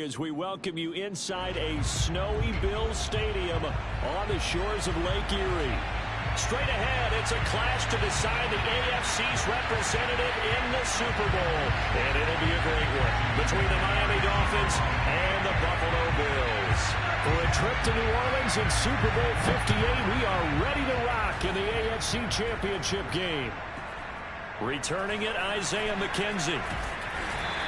Inventory as we welcome you inside a snowy Bills Stadium on the shores of Lake Erie. Straight ahead, it's a clash to decide the AFC's representative in the Super Bowl. And it'll be a great one between the Miami Dolphins and the Buffalo Bills. For a trip to New Orleans in Super Bowl 58, we are ready to rock in the AFC Championship game. Returning it, Isaiah McKenzie.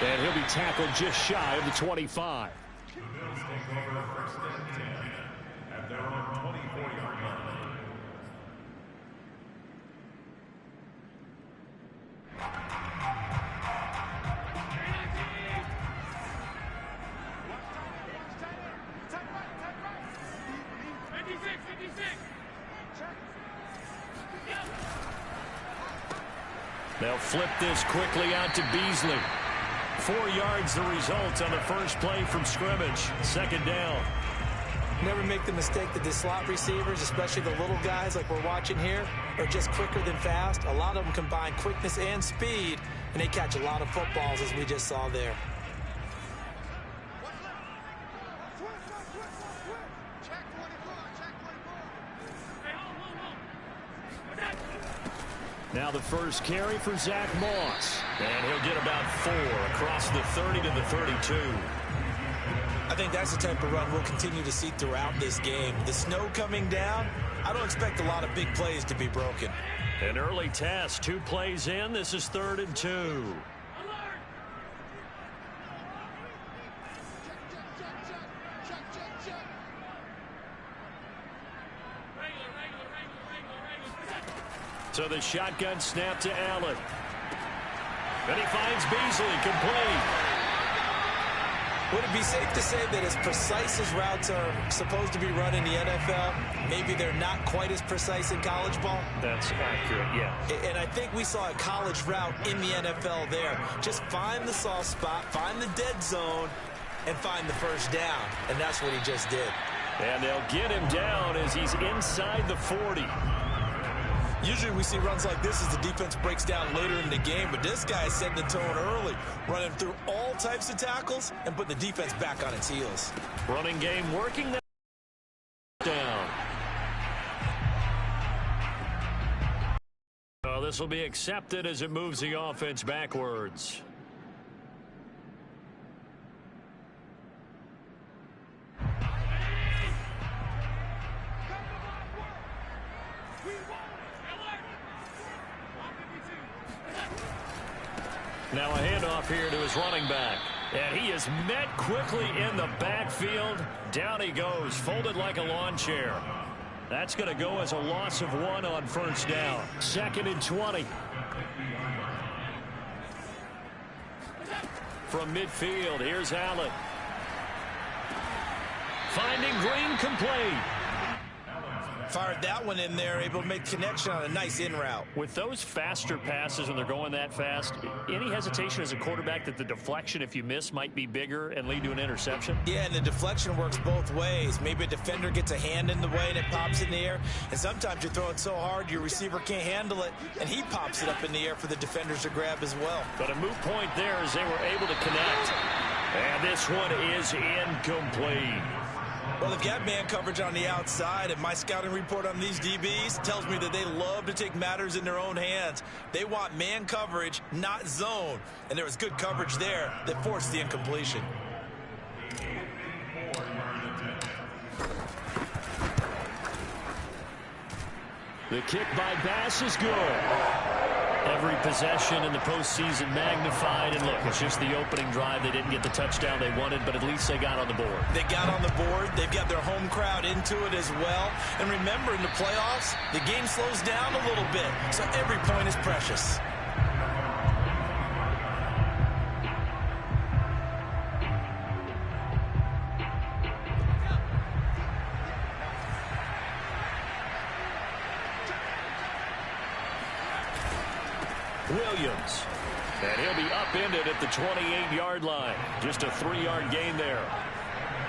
And he'll be tackled just shy of the 25. The Bills take over first and 10 at their own 24-yard line. They'll flip this quickly out to Beasley. 4 yards the result on the first play from scrimmage. Second down. Never make the mistake that the slot receivers, especially the little guys like we're watching here, are just quicker than fast. A lot of them combine quickness and speed, and they catch a lot of footballs, as we just saw there. Now the first carry for Zach Moss. And he'll get about 4 across the 30 to the 32. I think that's the type of run we'll continue to see throughout this game. The snow coming down, I don't expect a lot of big plays to be broken. An early test, 2 plays in. This is 3rd and 2. So the shotgun snap to Allen. And he finds Beasley complete. Would it be safe to say that as precise as routes are supposed to be run in the NFL, maybe they're not quite as precise in college ball? That's accurate, yeah. And I think we saw a college route in the NFL there. Just find the soft spot, find the dead zone, and find the first down. And that's what he just did. And they'll get him down as he's inside the 40. Usually we see runs like this as the defense breaks down later in the game, but this guy is setting the tone early, running through all types of tackles and putting the defense back on its heels. Running game working that down. Oh, this will be accepted as it moves the offense backwards. Now a handoff here to his running back. And he is met quickly in the backfield. Down he goes, folded like a lawn chair. That's going to go as a loss of 1 on first down. 2nd and 20. From midfield, here's Allen. Finding Green complete. Fired that one in there, able to make connection on a nice in route. With those faster passes when they're going that fast, any hesitation as a quarterback that the deflection, if you miss, might be bigger and lead to an interception? Yeah, and the deflection works both ways. Maybe a defender gets a hand in the way and it pops in the air, and sometimes you throw it so hard your receiver can't handle it, and he pops it up in the air for the defenders to grab as well. But a moot point there as they were able to connect. And this one is incomplete. Well, they've got man coverage on the outside, and my scouting report on these DBs tells me that they love to take matters in their own hands. They want man coverage, not zone. And there was good coverage there that forced the incompletion. The kick by Bass is good. Every possession in the postseason magnified. And look, it's just the opening drive. They didn't get the touchdown they wanted, but at least they got on the board. They got on the board. They've got their home crowd into it as well. And remember, in the playoffs, the game slows down a little bit, so every point is precious. Williams. And he'll be upended at the 28-yard line. Just a 3-yard gain there.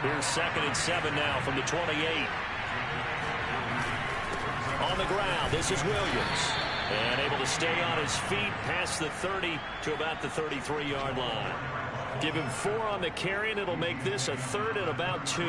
Here's 2nd and 7 now from the 28. On the ground, this is Williams. And able to stay on his feet past the 30 to about the 33-yard line. Give him 4 on the carry, and it'll make this a 3rd and about 2.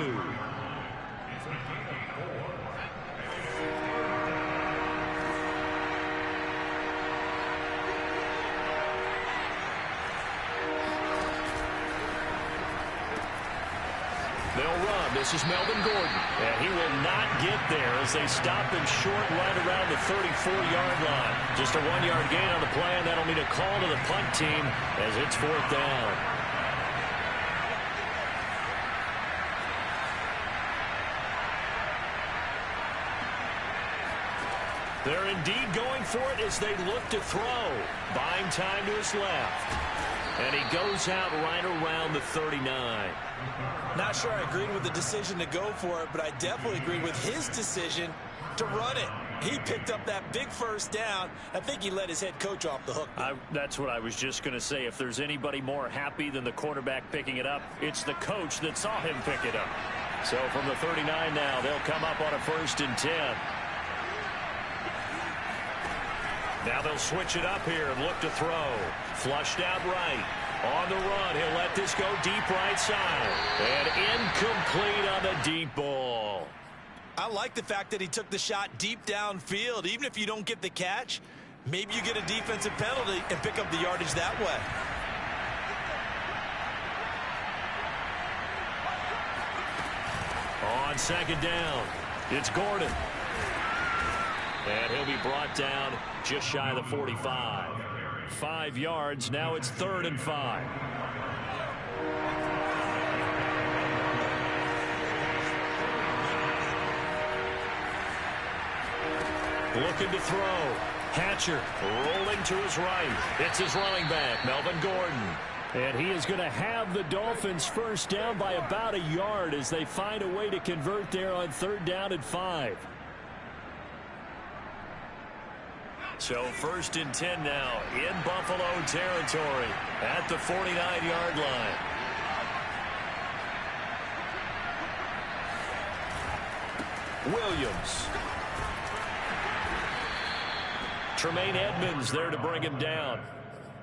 They'll run. This is Melvin Gordon. And he will not get there as they stop him short right around the 34-yard line. Just a 1-yard gain on the play, and that'll mean a call to the punt team as it's 4th down. They're indeed going for it as they look to throw. Buying time to his left. And he goes out right around the 39. Not sure I agreed with the decision to go for it, but I definitely agreed with his decision to run it. He picked up that big 1st down. I think he let his head coach off the hook. That's what I was just going to say. If there's anybody more happy than the quarterback picking it up, it's the coach that saw him pick it up. So from the 39 now, they'll come up on a 1st and 10. Now they'll switch it up here and look to throw. Flushed out right. On the run, he'll let this go deep right side. And incomplete on the deep ball. I like the fact that he took the shot deep downfield. Even if you don't get the catch, maybe you get a defensive penalty and pick up the yardage that way. On 2nd down, it's Gordon. And he'll be brought down just shy of the 45. 5 yards. Now it's 3rd and 5. Looking to throw. Hatcher rolling to his right. It's his running back, Melvin Gordon. And he is going to have the Dolphins 1st down by about a yard as they find a way to convert there on 3rd down and 5. So 1st and 10 now in Buffalo territory at the 49-yard line. Williams. Tremaine Edmonds there to bring him down.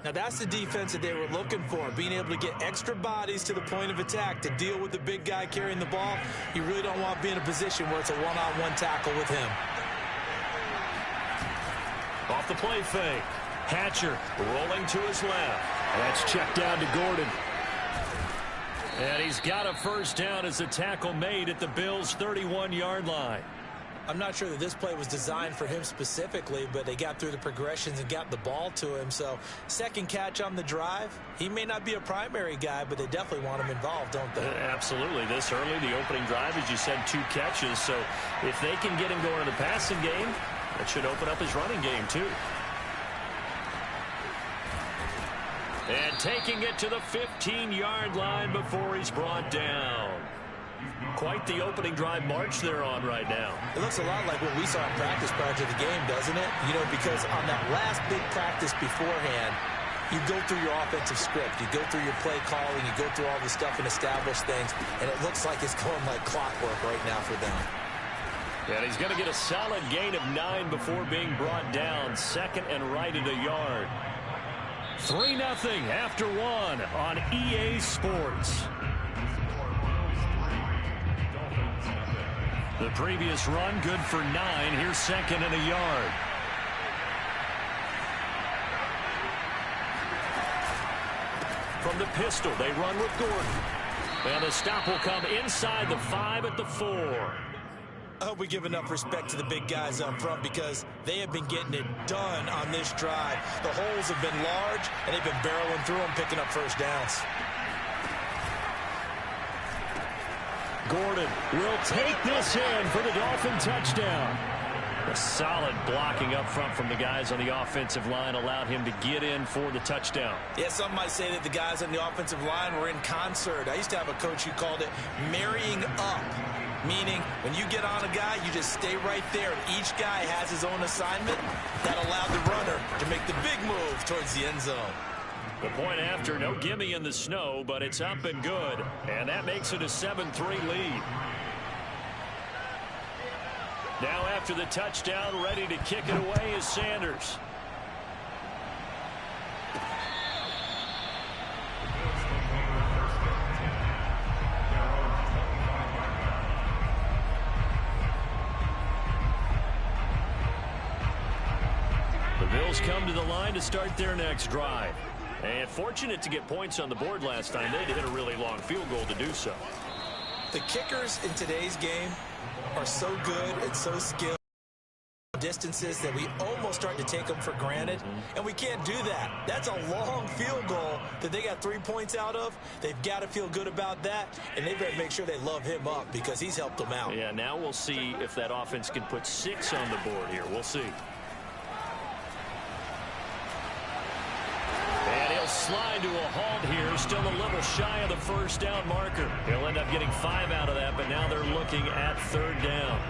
Now that's the defense that they were looking for, being able to get extra bodies to the point of attack to deal with the big guy carrying the ball. You really don't want to be in a position where it's a one-on-one tackle with him. Off the play fake. Hatcher rolling to his left. That's checked down to Gordon. And he's got a 1st down as the tackle made at the Bills' 31-yard line. I'm not sure that this play was designed for him specifically, but they got through the progressions and got the ball to him. So 2nd catch on the drive. He may not be a primary guy, but they definitely want him involved, don't they? Absolutely. This early, the opening drive, as you said, 2 catches. So if they can get him going in the passing game, that should open up his running game, too. And taking it to the 15-yard line before he's brought down. Quite the opening drive march they're on right now. It looks a lot like what we saw in practice prior to the game, doesn't it? You know, because on that last big practice beforehand, you go through your offensive script. You go through your play calling. You go through all the stuff and establish things. And it looks like it's going like clockwork right now for them. And he's going to get a solid gain of 9 before being brought down. 2nd and right at a yard. 3-0 after 1 on EA Sports. The previous run good for 9. Here's 2nd and a yard. From the pistol, they run with Gordon. And the stop will come inside the 5 at the 4. I hope we give enough respect to the big guys up front because they have been getting it done on this drive. The holes have been large, and they've been barreling through them, picking up 1st downs. Gordon will take this in for the Dolphin touchdown. A solid blocking up front from the guys on the offensive line allowed him to get in for the touchdown. Yeah, some might say that the guys on the offensive line were in concert. I used to have a coach who called it marrying up, meaning when you get on a guy, you just stay right there. Each guy has his own assignment. That allowed the runner to make the big move towards the end zone. The point after, no gimme in the snow, but it's up and good. And that makes it a 7-3 lead. Now after the touchdown, ready to kick it away is Sanders. Eagles come to the line to start their next drive. And fortunate to get points on the board last time. They had to hit a really long field goal to do so. The kickers in today's game are so good and so skilled distances that we almost start to take them for granted, and we can't do that. That's a long field goal that they got 3 points out of. They've got to feel good about that, and they better make sure they love him up because he's helped them out. Yeah, now we'll see if that offense can put 6 on the board here. We'll see. And he'll slide to a halt here, still a little shy of the first down marker. He'll end up getting 5 out of that, but now they're looking at 3rd down.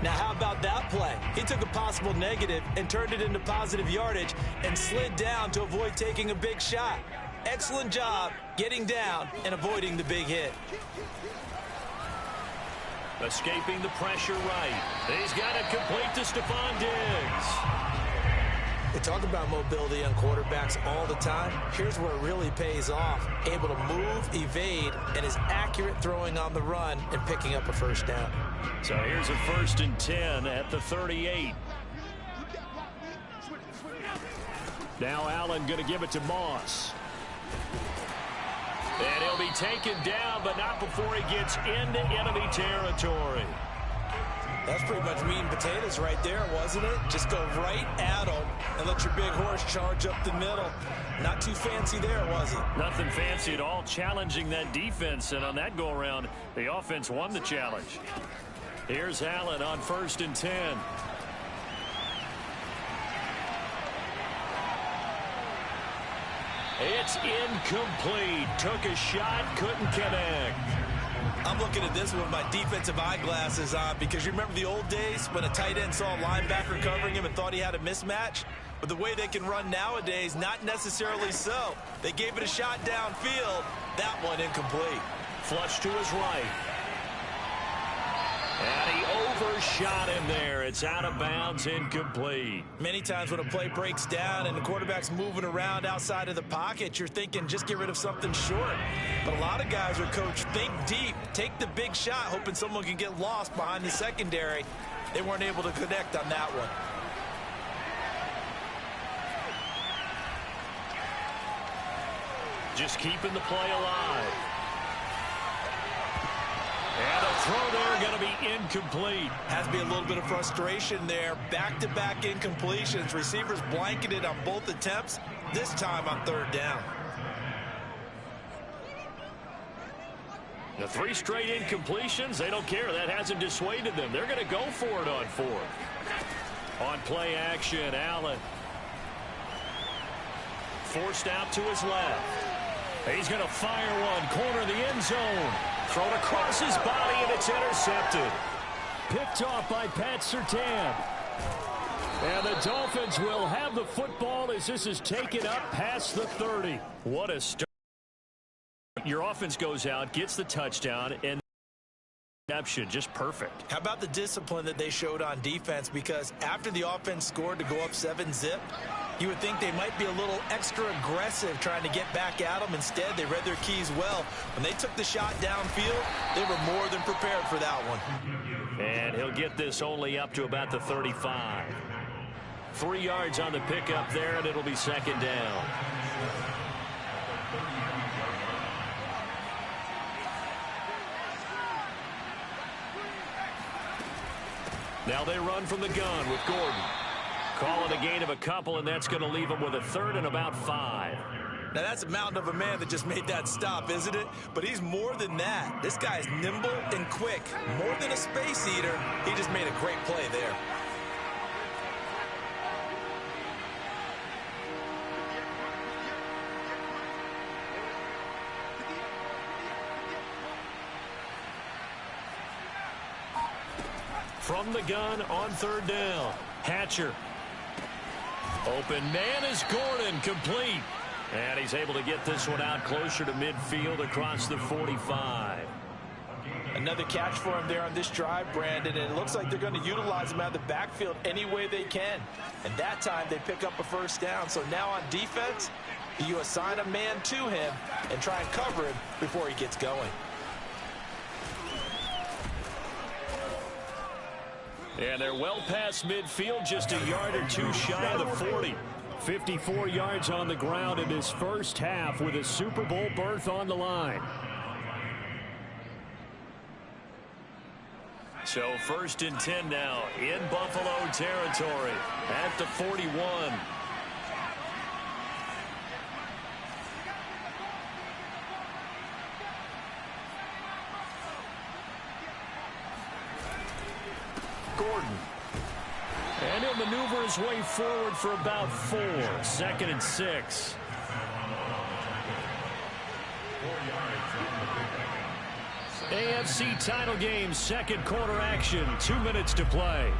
Now, how about that play? He took a possible negative and turned it into positive yardage and slid down to avoid taking a big shot. Excellent job getting down and avoiding the big hit. Escaping the pressure right. He's got it complete to Stephon Diggs. They talk about mobility on quarterbacks all the time. Here's where it really pays off. Able to move, evade, and is accurate throwing on the run and picking up a first down. So here's a 1st and 10 at the 38. Now Allen going to give it to Moss. And he'll be taken down, but not before he gets into enemy territory. That's pretty much meat and potatoes right there, wasn't it? Just go right at him and let your big horse charge up the middle. Not too fancy there, was it? Nothing fancy at all, challenging that defense. And on that go-around, the offense won the challenge. Here's Allen on 1st and 10. It's incomplete. Took a shot, couldn't connect. I'm looking at this with my defensive eyeglasses on because you remember the old days when a tight end saw a linebacker covering him and thought he had a mismatch? But the way they can run nowadays, not necessarily so. They gave it a shot downfield. That one incomplete. Flush to his right. And he overshot him there. It's out of bounds, incomplete. Many times when a play breaks down and the quarterback's moving around outside of the pocket, you're thinking just get rid of something short. But a lot of guys are coached, think deep, take the big shot, hoping someone can get lost behind the secondary. They weren't able to connect on that one. Just keeping the play alive. And a throw there going to be incomplete. Has to be a little bit of frustration there. Back-to-back incompletions. Receivers blanketed on both attempts, this time on 3rd down. The 3 straight incompletions, they don't care. That hasn't dissuaded them. They're going to go for it on 4th. On play action, Allen. Forced out to his left. He's going to fire one. Corner of the end zone. Thrown across his body, and it's intercepted. Picked off by Pat Surtain. And the Dolphins will have the football as this is taken up past the 30. What a start. Your offense goes out, gets the touchdown, and interception, just perfect. How about the discipline that they showed on defense? Because after the offense scored to go up 7-zip, you would think they might be a little extra aggressive trying to get back at them. Instead, they read their keys well. When they took the shot downfield, they were more than prepared for that one. And he'll get this only up to about the 35. 3 yards on the pickup there, and it'll be 2nd down. Now they run from the gun with Gordon. Calling a gain of a couple, and that's going to leave them with a 3rd and about 5. Now, that's a mountain of a man that just made that stop, isn't it? But he's more than that. This guy's nimble and quick. More than a space eater, he just made a great play there. From the gun on 3rd down. Hatcher. Open man is Gordon, complete. And he's able to get this one out closer to midfield across the 45. Another catch for him there on this drive, Brandon, and it looks like they're going to utilize him out of the backfield any way they can. And that time they pick up a 1st down. So now on defense, you assign a man to him and try and cover him before he gets going. And they're well past midfield, just a yard or 2 shy of the 40. 54 yards on the ground in this first half with a Super Bowl berth on the line. So 1st and 10 now in Buffalo territory at the 41. Gordon. And he'll maneuver his way forward for about 4. 2nd and 6. AFC title game, second quarter action. 2 minutes to play.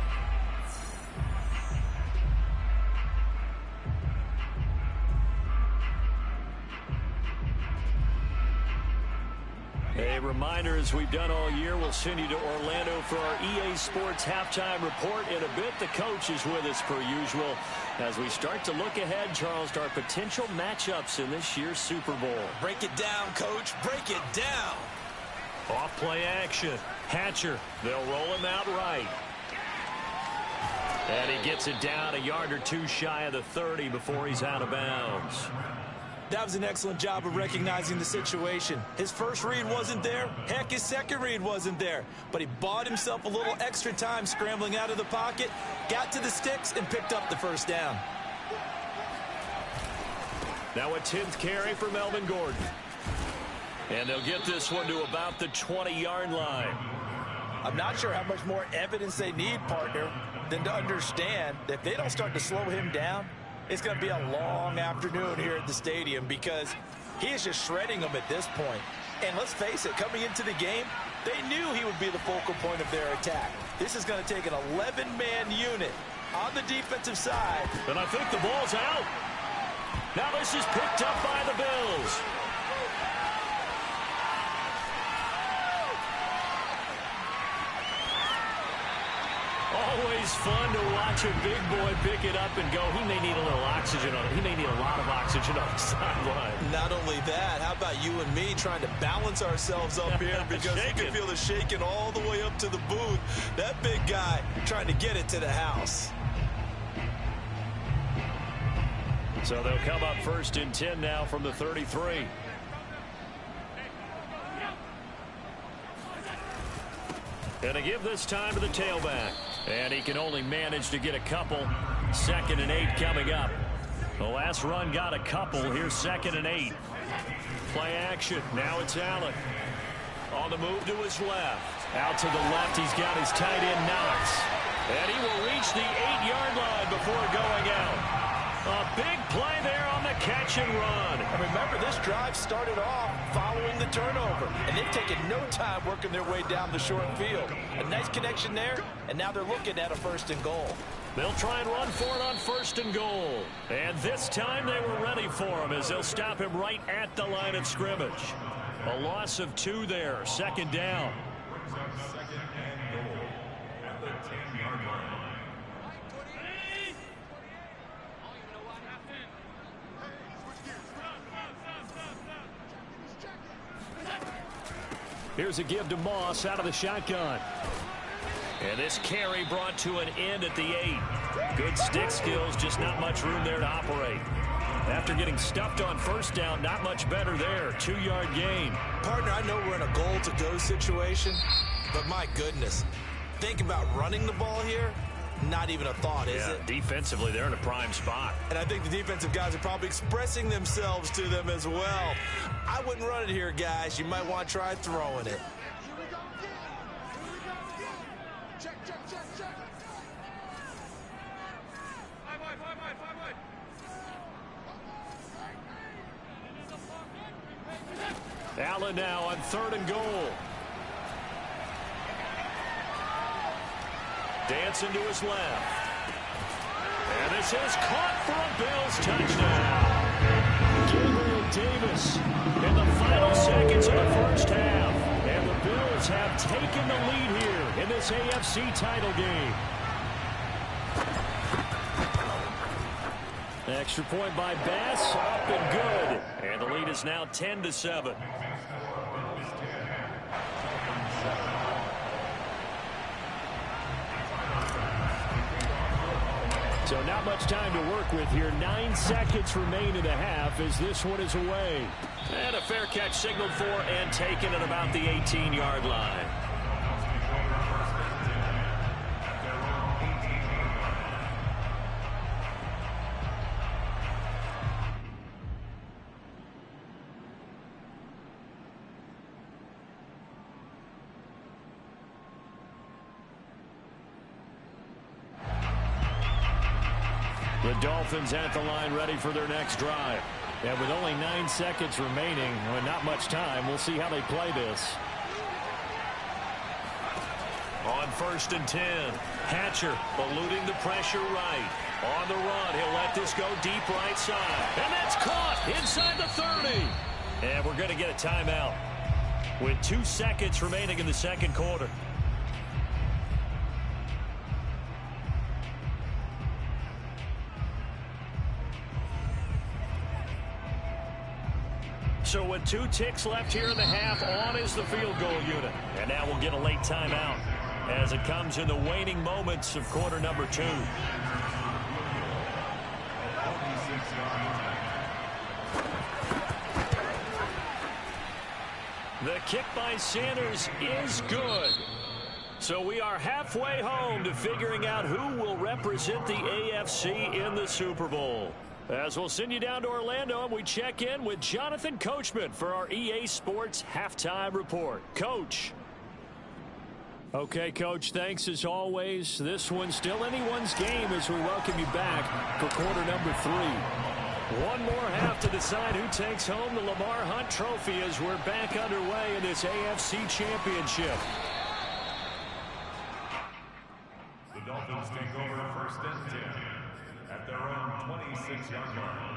A reminder, as we've done all year, we'll send you to Orlando for our EA Sports halftime report. In a bit, the coach is with us per usual as we start to look ahead, Charles, to our potential matchups in this year's Super Bowl. Break it down, Coach. Break it down. Off play action. Hatcher. They'll roll him out right. And he gets it down a yard or two shy of the 30 before he's out of bounds. That was an excellent job of recognizing the situation. His first read wasn't there. Heck, his second read wasn't there. But he bought himself a little extra time scrambling out of the pocket, got to the sticks, and picked up the first down. Now a 10th carry for Melvin Gordon. And they'll get this one to about the 20-yard line. I'm not sure how much more evidence they need, partner, than to understand that if they don't start to slow him down, it's going to be a long afternoon here at the stadium because he is just shredding them at this point. And let's face it, coming into the game, they knew he would be the focal point of their attack. This is going to take an 11-man unit on the defensive side. And I think the ball's out. Now this is picked up by the Bills. Always fun to watch a big boy pick it up and go. He may need a little oxygen on it. He may need a lot of oxygen on the sideline. Not only that, how about you and me trying to balance ourselves up here because you can feel the shaking all the way up to the booth. That big guy trying to get it to the house. So they'll come up 1st and 10 now from the 33. And they give this time to the tailback. And he can only manage to get a couple. 2nd and 8 coming up. The last run got a couple. Here's 2nd and 8. Play action. Now it's Allen. On the move to his left. Out to the left, he's got his tight end Knox. And he will reach the 8-yard line before going out. A big play there on the catch and run. And remember, this drive started off following the turnover. And they've taken no time working their way down the short field. A nice connection there, and now they're looking at a 1st and goal. They'll try and run for it on 1st and goal. And this time they were ready for him as they'll stop him right at the line of scrimmage. A loss of 2 there, 2nd down. Second and goal at the 10-yard line. Here's a give to Moss out of the shotgun. And this carry brought to an end at the 8. Good stick skills, just not much room there to operate. After getting stuffed on 1st down, not much better there. 2-yard gain. Partner, I know we're in a goal-to-go situation, but my goodness, think about running the ball here. Not even a thought, is it? Defensively, they're in a prime spot. And I think the defensive guys are probably expressing themselves to them as well. I wouldn't run it here, guys. You might want to try throwing it. Allen now on 3rd and goal. Dancing to his left. And this is caught for a Bills touchdown. Gabriel Davis in the final seconds of the first half. And the Bills have taken the lead here in this AFC title game. Extra point by Bass, up and good. And the lead is now 10-7. So not much time to work with here. 9 seconds remain in the half as this one is away. And a fair catch signaled for and taken at about the 18-yard line. The Dolphins at the line ready for their next drive. And with only 9 seconds remaining, well, not much time, we'll see how they play this. On 1st and 10, Hatcher eluding the pressure right. On the run, he'll let this go deep right side. And that's caught inside the 30. And we're going to get a timeout with 2 seconds remaining in the second quarter. So with 2 ticks left here in the half, on is the field goal unit. And now we'll get a late timeout as it comes in the waning moments of quarter number 2. The kick by Sanders is good. So we are halfway home to figuring out who will represent the AFC in the Super Bowl. As we'll send you down to Orlando, and we check in with Jonathan Coachman for our EA Sports Halftime Report. Coach. Okay, Coach, thanks as always. This one's still anyone's game as we welcome you back for quarter number 3. One more half to decide who takes home the Lamar Hunt Trophy as we're back underway in this AFC Championship. The Dolphins take over 1st and 10 at their own 26-yard line.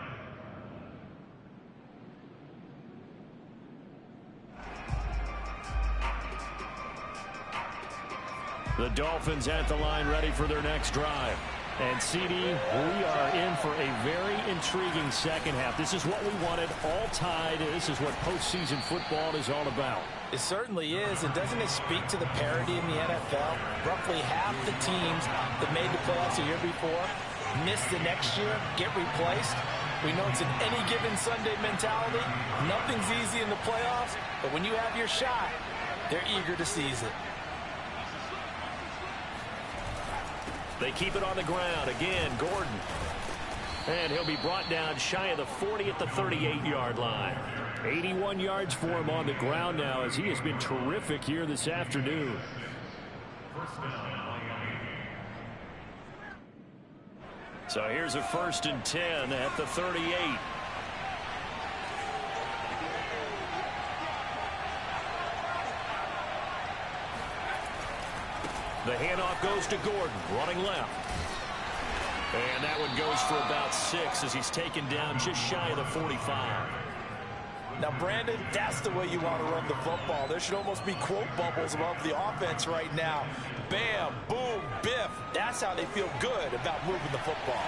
The Dolphins at the line ready for their next drive. And CD, we are in for a very intriguing second half. This is what we wanted, all tied. This is what postseason football is all about. It certainly is, and doesn't it speak to the parity in the NFL? Roughly half the teams that made the playoffs a year before miss the next year, get replaced. We know it's an any given Sunday mentality. Nothing's easy in the playoffs, but when you have your shot, they're eager to seize it. They keep it on the ground. Again, Gordon. And he'll be brought down shy of the 40 at the 38-yard line. 81 yards for him on the ground now as he has been terrific here this afternoon. So here's a 1st and 10 at the 38. The handoff goes to Gordon, running left. And that one goes for about 6 as he's taken down just shy of the 45. Now, Brandon, that's the way you want to run the football. There should almost be quote bubbles above the offense right now. Bam, boom, biff. That's how they feel good about moving the football.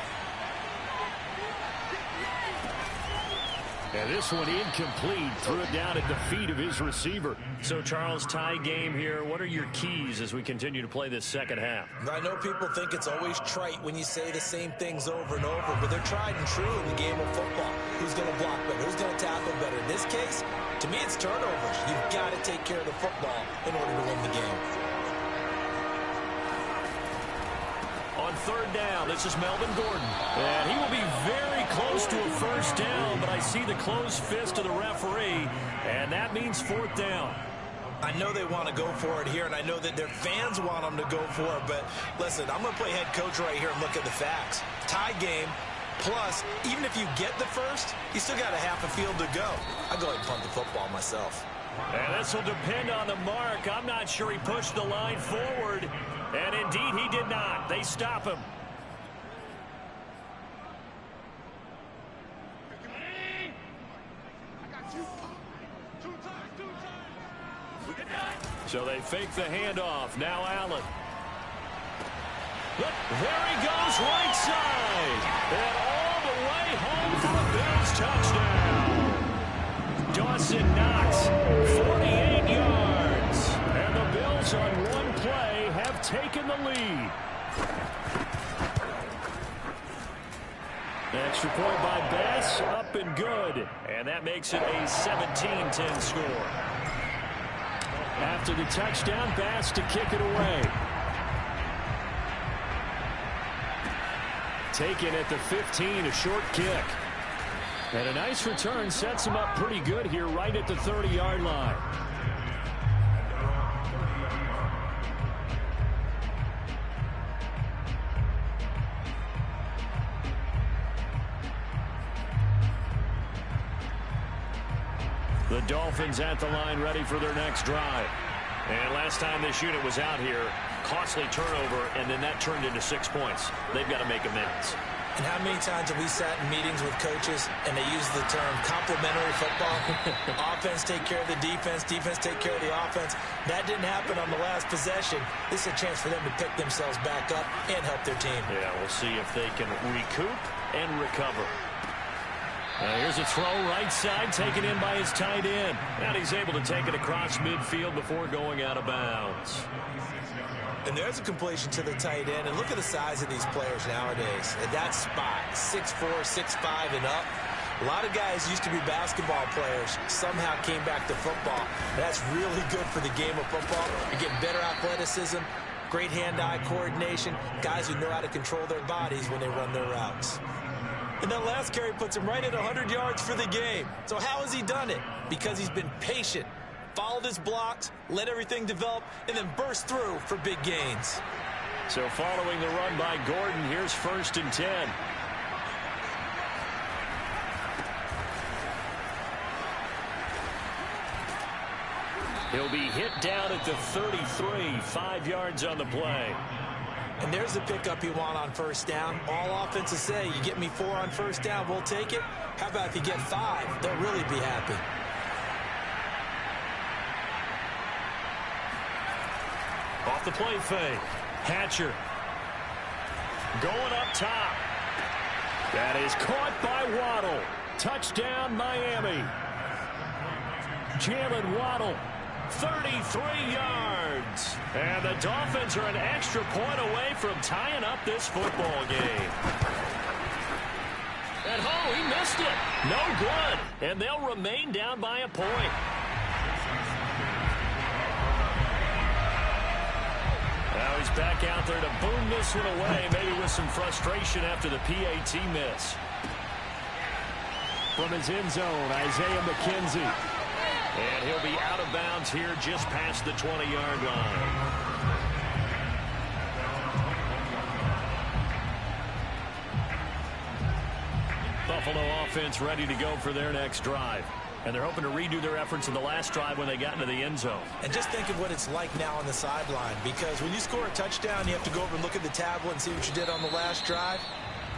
And this one incomplete. Threw it down at the feet of his receiver. So, Charles, tie game here. What are your keys as we continue to play this second half? I know people think it's always trite when you say the same things over and over, but they're tried and true in the game of football. Who's going to block better? Who's going to tackle better? In this case, to me, it's turnovers. You've got to take care of the football in order to win the game. On 3rd down, this is Melvin Gordon. And he will be very close to a 1st down, but I see the closed fist of the referee, and that means 4th down. I know they want to go for it here, and I know that their fans want them to go for it, but listen, I'm going to play head coach right here and look at the facts. Tie game, plus, even if you get the first, you still got a half a field to go. I'll go ahead and punt the football myself. And this will depend on the mark. I'm not sure he pushed the line forward. And indeed, he did not. They stop him. So they fake the handoff. Now Allen. Look, there he goes, right side. And all the way home for a Bills touchdown. Dawson Knox, 48 yards. And the Bills on one play have taken the lead. Extra point by Bass, up and good. And that makes it a 17-10 score. After the touchdown, Bass to kick it away. Taken at the 15, a short kick. And a nice return sets him up pretty good here right at the 30-yard line. The Dolphins at the line ready for their next drive. And last time this unit was out here, costly turnover, and then that turned into 6 points. They've got to make amends. And how many times have we sat in meetings with coaches and they use the term complementary football? Offense take care of the defense, defense take care of the offense. That didn't happen on the last possession. This is a chance for them to pick themselves back up and help their team. Yeah, we'll see if they can recoup and recover. Here's a throw right side, taken in by his tight end. And he's able to take it across midfield before going out of bounds. And there's a completion to the tight end. And look at the size of these players nowadays. At that spot, 6'4", 6'5", and up. A lot of guys used to be basketball players, somehow came back to football. That's really good for the game of football. You're getting better athleticism, great hand-eye coordination, guys who know how to control their bodies when they run their routes. And that last carry puts him right at 100 yards for the game. So how has he done it? Because he's been patient, followed his blocks, let everything develop, and then burst through for big gains. So following the run by Gordon, here's 1st and 10. He'll be hit down at the 33, 5 yards on the play. And there's the pickup you want on 1st down. All offenses say, you get me 4 on 1st down, we'll take it. How about if you get 5? They'll really be happy. Off the play fake. Hatcher. Going up top. That is caught by Waddle. Touchdown, Miami. Jalen Waddle. 33 yards. And the Dolphins are an extra point away from tying up this football game. And he missed it. No good. And they'll remain down by a point. Now he's back out there to boom this one away, maybe with some frustration after the PAT miss. From his end zone, Isaiah McKenzie. And he'll be out of bounds here just past the 20-yard line. Buffalo offense ready to go for their next drive. And they're hoping to redo their efforts in the last drive when they got into the end zone. And just think of what it's like now on the sideline. Because when you score a touchdown, you have to go over and look at the tablet and see what you did on the last drive.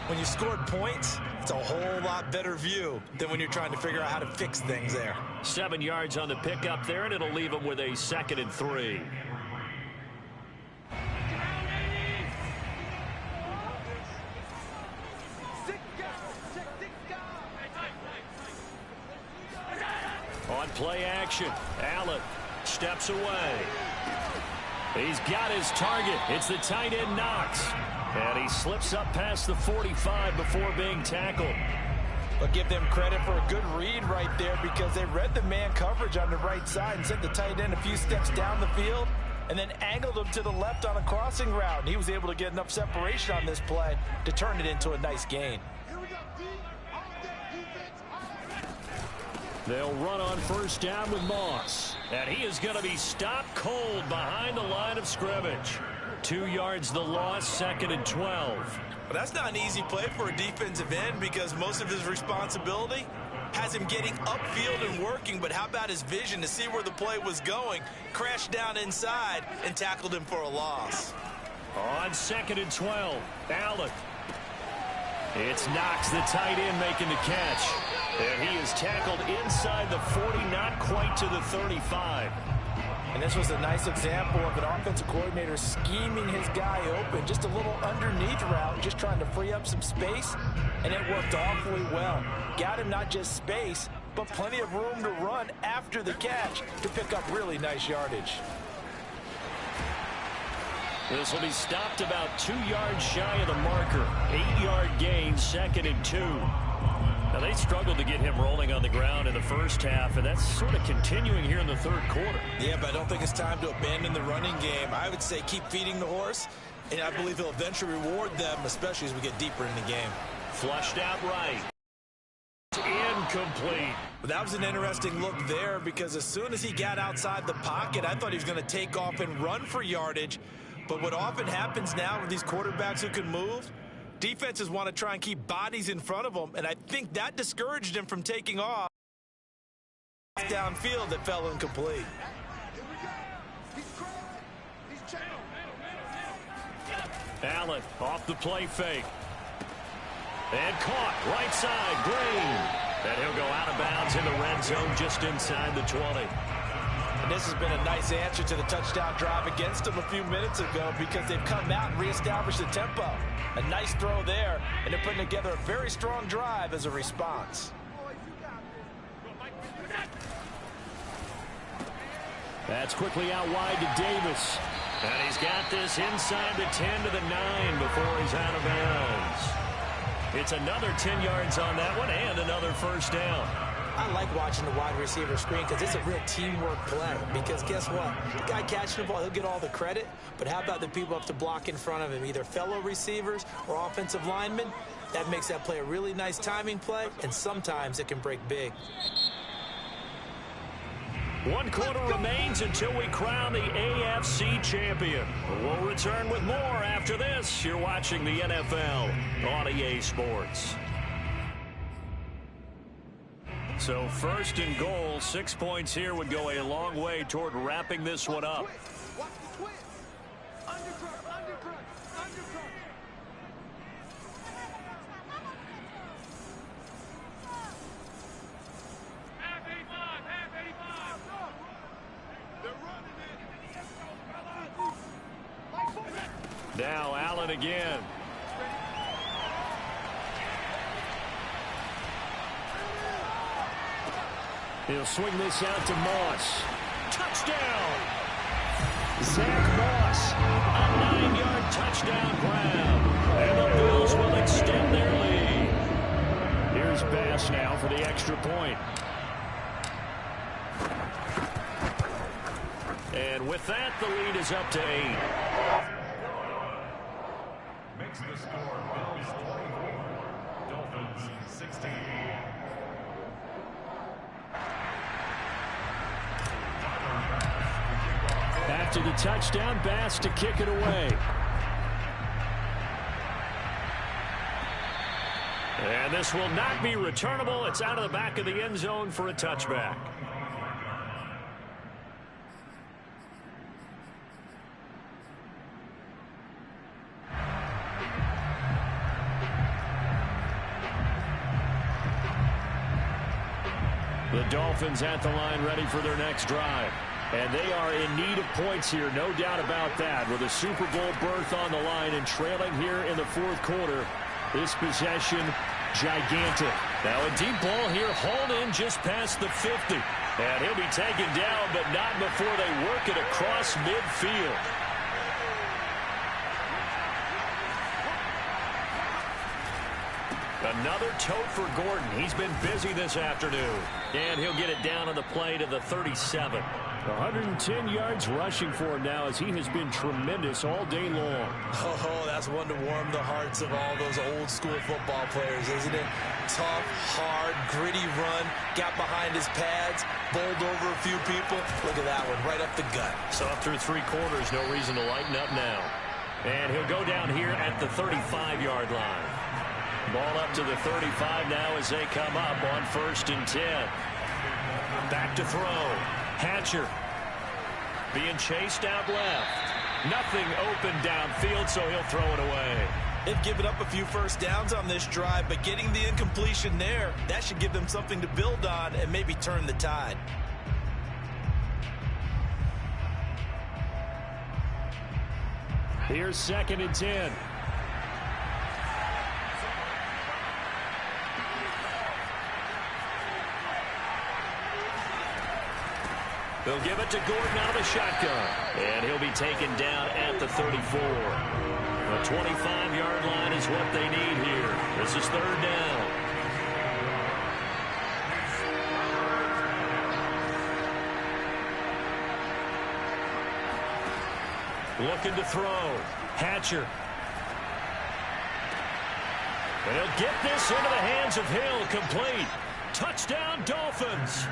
When you scored points, it's a whole lot better view than when you're trying to figure out how to fix things there. 7 yards on the pickup there, and it'll leave them with a 2nd and 3. On play action, Allen steps away. He's got his target. It's the tight end Knox. And he slips up past the 45 before being tackled. But give them credit for a good read right there because they read the man coverage on the right side and sent the tight end a few steps down the field and then angled him to the left on a crossing route. And he was able to get enough separation on this play to turn it into a nice gain. They'll run on 1st down with Moss. And he is going to be stopped cold behind the line of scrimmage. 2 yards the loss, 2nd and 12. Well, that's not an easy play for a defensive end because most of his responsibility has him getting upfield and working. But how about his vision to see where the play was going, crashed down inside, and tackled him for a loss. On 2nd and 12, Allen. It's Knox, the tight end, making the catch. And he is tackled inside the 40, not quite to the 35. And this was a nice example of an offensive coordinator scheming his guy open. Just a little underneath route, just trying to free up some space. And it worked awfully well. Got him not just space, but plenty of room to run after the catch to pick up really nice yardage. This will be stopped about 2 yards shy of the marker. 8-yard gain, 2nd and 2. Now, they struggled to get him rolling on the ground in the first half, and that's sort of continuing here in the third quarter. Yeah, but I don't think it's time to abandon the running game. I would say keep feeding the horse, and I believe he'll eventually reward them, especially as we get deeper in the game. Flushed out right. Incomplete. But that was an interesting look there because as soon as he got outside the pocket, I thought he was going to take off and run for yardage. But what often happens now with these quarterbacks who can move, defenses want to try and keep bodies in front of them, and I think that discouraged him from taking off. Downfield that fell incomplete. Allen off the play fake. And caught right side, Green. And he'll go out of bounds in the red zone just inside the 20. And this has been a nice answer to the touchdown drive against them a few minutes ago because they've come out and reestablished the tempo. A nice throw there, and they're putting together a very strong drive as a response. That's quickly out wide to Davis. And he's got this inside the 10 to the 9 before he's out of bounds. It's another 10 yards on that one and another first down. I like watching the wide receiver screen because it's a real teamwork play. Because guess what? The guy catching the ball, he'll get all the credit. But how about the people up to block in front of him, either fellow receivers or offensive linemen? That makes that play a really nice timing play, and sometimes it can break big. 1 quarter remains until we crown the AFC champion. We'll return with more after this. You're watching the NFL on EA Sports. So 1st and goal, 6 points here would go a long way toward wrapping this one up. Now Allen again. He'll swing this out to Moss. Touchdown! Zach Moss, a 9-yard touchdown grab. And the Bills will extend their lead. Here's Bass now for the extra point. And with that, the lead is up to 8. Makes the score Bills 24, Dolphins 16. After the touchdown, Bass to kick it away. And this will not be returnable. It's out of the back of the end zone for a touchback. The Dolphins at the line ready for their next drive. And they are in need of points here, no doubt about that. With a Super Bowl berth on the line and trailing here in the 4th quarter, this possession gigantic. Now a deep ball here, hauled in just past the 50. And he'll be taken down, but not before they work it across midfield. Another tote for Gordon. He's been busy this afternoon. And he'll get it down on the play to the 37. 110 yards rushing for him now as he has been tremendous all day long. Oh, that's one to warm the hearts of all those old school football players, isn't it? Tough, hard, gritty run, got behind his pads, bowled over a few people. Look at that one, right up the gut. So through 3 quarters, no reason to lighten up now. And he'll go down here at the 35-yard line. Ball up to the 35 now as they come up on 1st and 10. Back to throw. Hatcher being chased out left. Nothing open downfield, so he'll throw it away. They've given up a few first downs on this drive, but getting the incompletion there, that should give them something to build on and maybe turn the tide. Here's 2nd and 10. They'll give it to Gordon out of the shotgun. And he'll be taken down at the 34. The 25-yard line is what they need here. This is third down. Looking to throw. Hatcher. And he'll get this into the hands of Hill. Complete. Touchdown, Dolphins.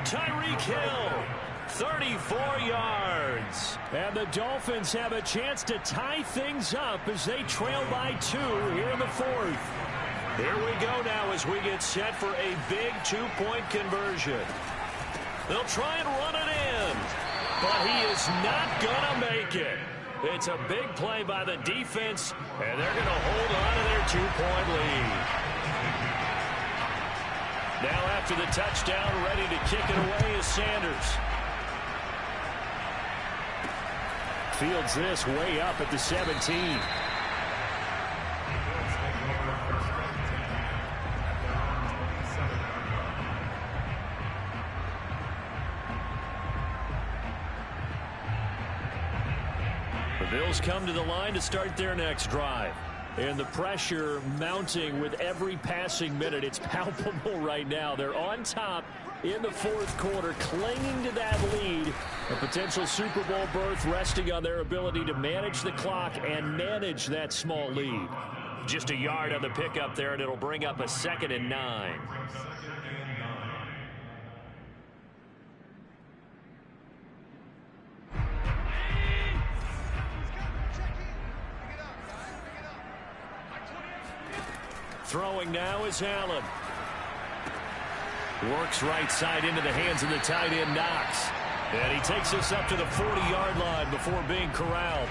Tyreek Hill, 34 yards. And the Dolphins have a chance to tie things up as they trail by 2 here in the fourth. Here we go now as we get set for a big 2-point conversion. They'll try and run it in, but he is not going to make it. It's a big play by the defense, and they're going to hold on to their 2-point lead. Now after the touchdown, ready to kick it away is Sanders. Fields this way up at the 17. The Bills come to the line to start their next drive. And the pressure mounting with every passing minute. It's palpable right now. They're on top in the fourth quarter, clinging to that lead. A potential Super Bowl berth resting on their ability to manage the clock and manage that small lead. Just a yard on the pickup there, and it'll bring up a 2nd and 9. Throwing now is Allen. Works right side into the hands of the tight end, Knox. And he takes us up to the 40-yard line before being corralled.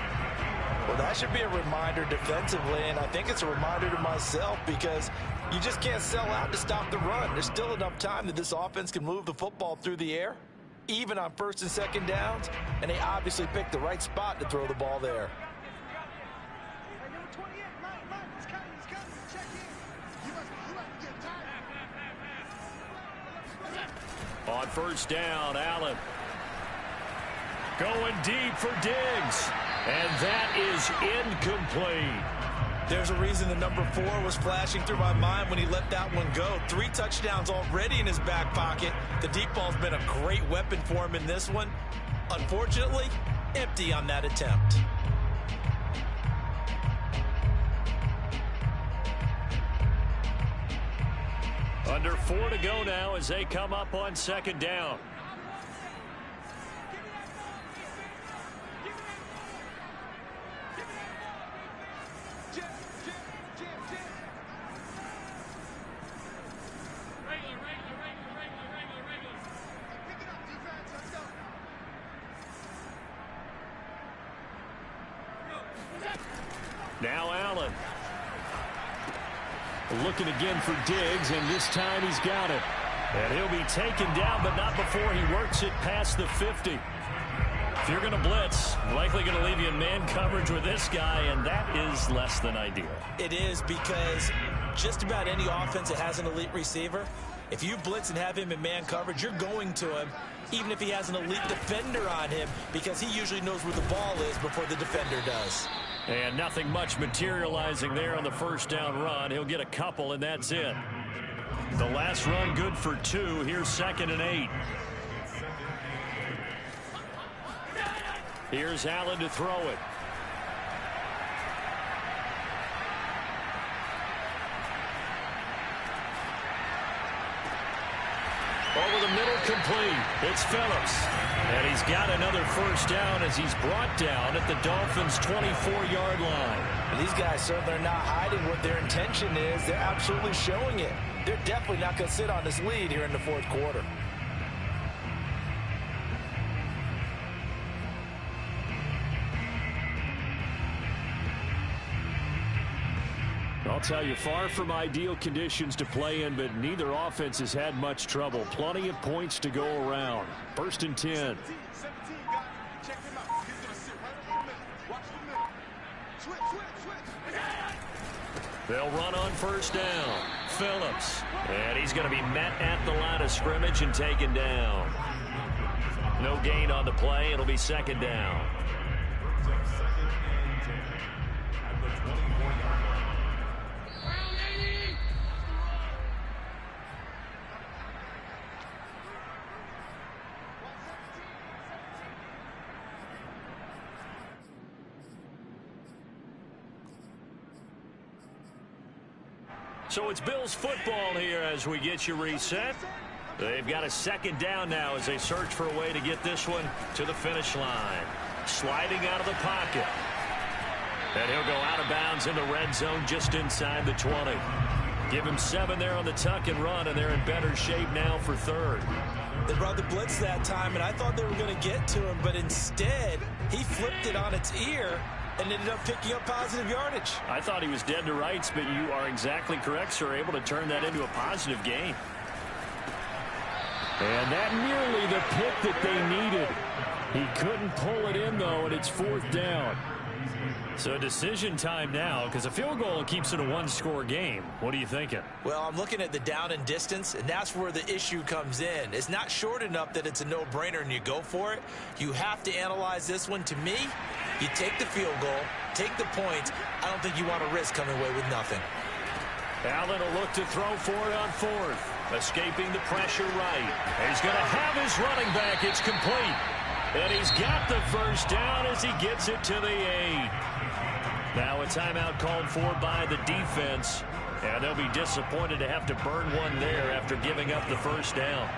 Well, that should be a reminder defensively, and I think it's a reminder to myself because you just can't sell out to stop the run. There's still enough time that this offense can move the football through the air, even on 1st and 2nd downs, and they obviously picked the right spot to throw the ball there. On 1st down, Allen going deep for Diggs, and that is incomplete. There's a reason the number 4 was flashing through my mind when he let that one go. 3 touchdowns already in his back pocket. The deep ball's been a great weapon for him in this one. Unfortunately, empty on that attempt. Under 4 to go now as they come up on 2nd down. Now Allen. Looking again for Diggs, and this time he's got it. And he'll be taken down, but not before he works it past the 50. If you're going to blitz, likely going to leave you in man coverage with this guy, and that is less than ideal. It is, because just about any offense that has an elite receiver, if you blitz and have him in man coverage, you're going to him, even if he has an elite defender on him, because he usually knows where the ball is before the defender does. And nothing much materializing there on the 1st down run. He'll get a couple, and that's it. The last run good for 2. Here's 2nd and 8. Here's Allen to throw it. Over the middle, complete. It's Phillips. And he's got another 1st down as he's brought down at the Dolphins' 24-yard line. And these guys certainly are not hiding what their intention is. They're absolutely showing it. They're definitely not going to sit on this lead here in the 4th quarter. I'll tell you, far from ideal conditions to play in, but neither offense has had much trouble. Plenty of points to go around. 1st and 10. They'll run on 1st down. Phillips. And he's going to be met at the line of scrimmage and taken down. No gain on the play. It'll be 2nd down. at the 24-yard line. So it's Bills football here as we get you reset. They've got a second down now as they search for a way to get this one to the finish line. Sliding out of the pocket. And he'll go out of bounds in the red zone just inside the 20. Give him 7 there on the tuck and run, and they're in better shape now for third. They brought the blitz that time, and I thought they were going to get to him, but instead he flipped it on its ear and ended up picking up positive yardage. I thought he was dead to rights, but you are exactly correct, sir. Able to turn that into a positive gain. And that nearly the pick that they needed. He couldn't pull it in, though, and it's 4th down. So decision time now, because a field goal keeps it a one-score game. What are you thinking? Well, I'm looking at the down and distance, and that's where the issue comes in. It's not short enough that it's a no-brainer and you go for it. You have to analyze this one. To me, you take the field goal, take the points. I don't think you want to risk coming away with nothing. Allen will look to throw for it on 4th. Escaping the pressure right. He's going to have his running back. It's complete. And he's got the first down as he gets it to the 8. Now a timeout called for by the defense. And they'll be disappointed to have to burn one there after giving up the first down.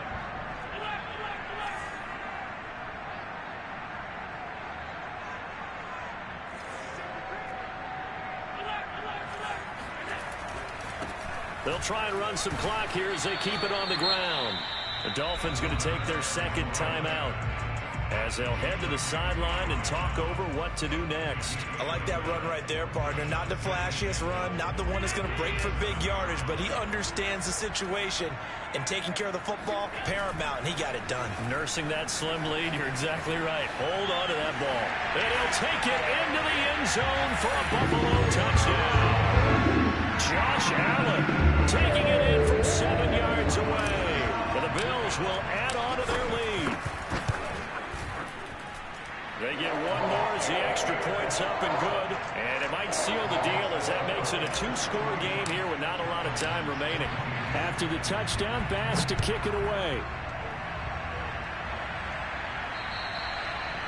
They'll try and run some clock here as they keep it on the ground. The Dolphins going to take their second timeout as they'll head to the sideline and talk over what to do next. I like that run right there, partner. Not the flashiest run, not the one that's going to break for big yardage, but he understands the situation, and taking care of the football, paramount, and he got it done. Nursing that slim lead, you're exactly right. Hold on to that ball. And he'll take it into the end zone for a Buffalo touchdown. Josh Allen taking it in from 7 yards away. But the Bills will add on to their lead. They get one more as the extra point's up and good. And it might seal the deal as that makes it a 2-score game here with not a lot of time remaining. After the touchdown, Bass to kick it away.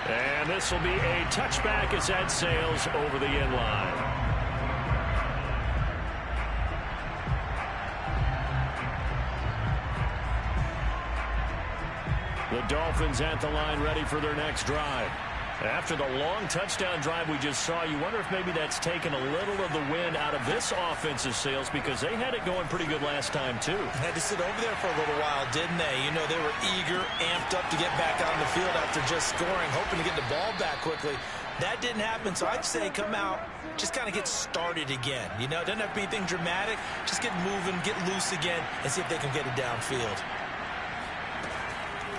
And this will be a touchback as that sails over the end line. The Dolphins at the line ready for their next drive. After the long touchdown drive we just saw, you wonder if maybe that's taken a little of the wind out of this offensive sails because they had it going pretty good last time, too. Had to sit over there for a little while, didn't they? You know, they were eager, amped up to get back on the field after just scoring, hoping to get the ball back quickly. That didn't happen, so I'd say come out, just kind of get started again. You know, it doesn't have to be anything dramatic. Just get moving, get loose again, and see if they can get it downfield.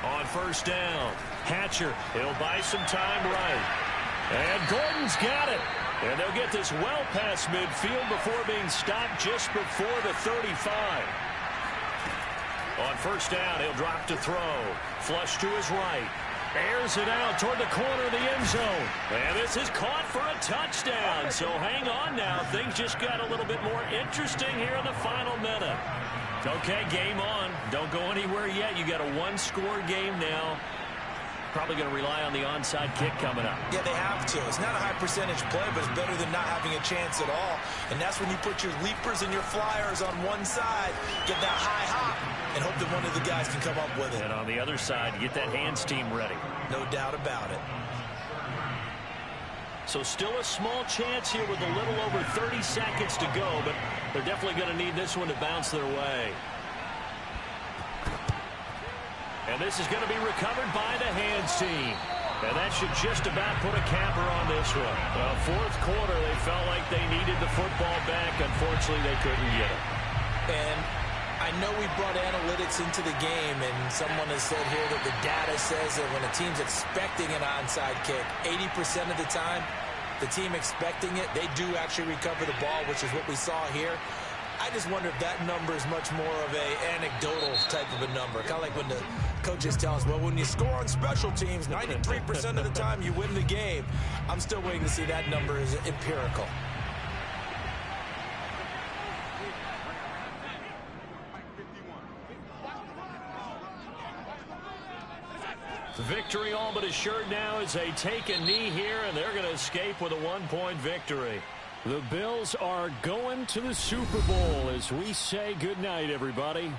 On first down, Hatcher, he'll buy some time right. And Gordon's got it. And they'll get this well past midfield before being stopped just before the 35. On first down, he'll drop to throw. Flush to his right. Airs it out toward the corner of the end zone. And this is caught for a touchdown. So hang on now. Things just got a little bit more interesting here in the final minute. Okay, game on. Don't go anywhere yet. You got a one-score game now. Probably going to rely on the onside kick coming up. Yeah, they have to. It's not a high-percentage play, but it's better than not having a chance at all. And that's when you put your leapers and your flyers on one side, get that high hop, and hope that one of the guys can come up with it. And on the other side, get that hands team ready. No doubt about it. So still a small chance here with a little over 30 seconds to go, but they're definitely going to need this one to bounce their way. And this is going to be recovered by the hands team. And that should just about put a capper on this one. Fourth quarter, they felt like they needed the football back. Unfortunately, they couldn't get it. And I know we brought analytics into the game, and someone has said here that the data says that when a team's expecting an onside kick, 80% of the time, the team expecting it, they do actually recover the ball, which is what we saw here. I just wonder if that number is much more of a anecdotal type of a number. Kind of like when the coaches tell us, well, when you score on special teams, 93% of the time you win the game. I'm still waiting to see that number as empirical. Victory all but assured now as they take a knee here, and they're going to escape with a 1-point victory. The Bills are going to the Super Bowl as we say goodnight, everybody.